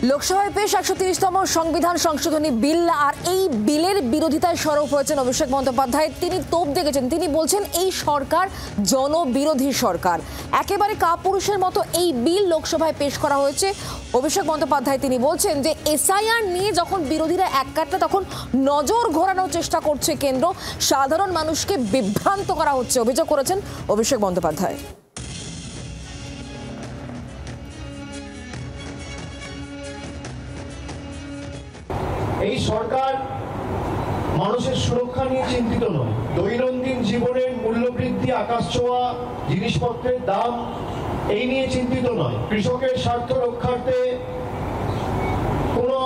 লোকসভায় পেশ 130তম সংবিধান সংশোধনী বিল আর এই বিলের বিরোধিতায় সরব হয়েছেন অভিষেক বন্দ্যোপাধ্যায়। তিনি তোপ দেখেছেন, তিনি বলছেন এই সরকার জনবিরোধী সরকার। একেবারে কাপুরুষের মতো এই বিল লোকসভায় পেশ করা হয়েছে। অভিষেক বন্দ্যোপাধ্যায় তিনি বলছেন যে এসআইআর নিয়ে যখন বিরোধীরা এক কাটে তখন নজর ঘোরানোর চেষ্টা করছে কেন্দ্র, সাধারণ মানুষকে বিভ্রান্ত করা হচ্ছে, অভিযোগ করেছেন অভিষেক বন্দ্যোপাধ্যায়। এই সরকার মানুষের সুরক্ষা নিয়ে চিন্তিত নয়। দৈনন্দিন জীবনের মূল্যবৃদ্ধি, আকাশ ছোঁয়া জিনিসপত্রের দাম এই নিয়ে চিন্তিত নয়। কৃষকের স্বার্থ রক্ষার্থে কোনো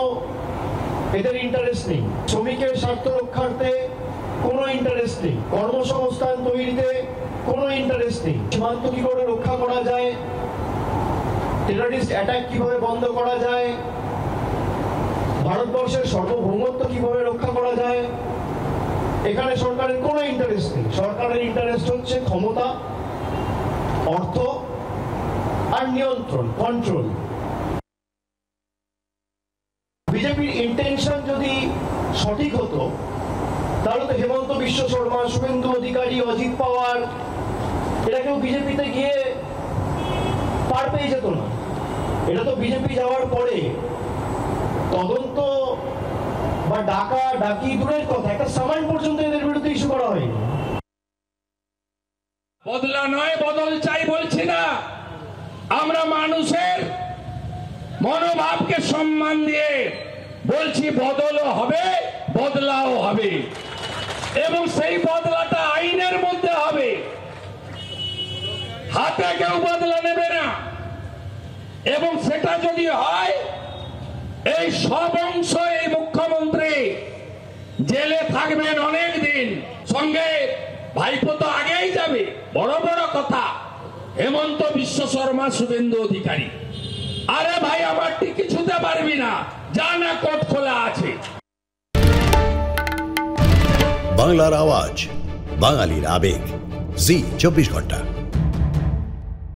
এদের ইন্টারেস্ট নেই। শ্রমিকের স্বার্থ রক্ষার্থে কোনো ইন্টারেস্ট নেই। কর্মসংস্থান তৈরিতে কোনো ইন্টারেস্ট নেই। সীমান্ত কি করে রক্ষা করা যায়, টেররিস্ট অ্যাটাক কিভাবে বন্ধ করা যায়, ভারতবর্ষের সার্বভৌমত্ব কিভাবে রক্ষা করা যায়, এখানে সরকারের কোনো ইন্টারেস্ট নেই। সরকারের ইন্টারেস্ট হচ্ছে ক্ষমতা, অর্থ আর নিয়ন্ত্রণ, কন্ট্রোল। বিজেপির ইন্টেনশন যদি সঠিক হতো তাহলে তো হেমন্ত বিশ্ব শর্মা, শুভেন্দু অধিকারী, অজিত পাওয়ার এরা কেউ বিজেপিতে গিয়ে পার পেয়ে যেত না। এটা তো বিজেপি যাওয়ার পরে তদন্ত বা ডাকা ডাকি দূরের কথা, একটা সামান পর্যন্ত এদের বিরুদ্ধে ইস্যু করা হয়নি। বদলা নয়, বদল চাই বলছি না। আমরা মানুষের মনোভাবকে সম্মান দিয়ে বলছি বদলও হবে, বদলাও হবে, এবং সেই বদলাটা আইনের মধ্যে হবে। হাতে কেউ বদলা নেবে না, এবং সেটা যদি হয় এই সব অংশ এই মুখ্যমন্ত্রী জেলে থাকবেন অনেক দিন, সঙ্গে ভাইপো তো আগেই যাবে। বড় বড় কথা, হেমন্ত বিশ্ব শর্মা, শুভেন্দু অধিকারী, আরে ভাই আমার টিকি ছুঁতে পারবি না, যা না কোর্ট খোলা আছে। বাংলার আওয়াজ, বাঙালির আবেগ, জি 24 ঘন্টা।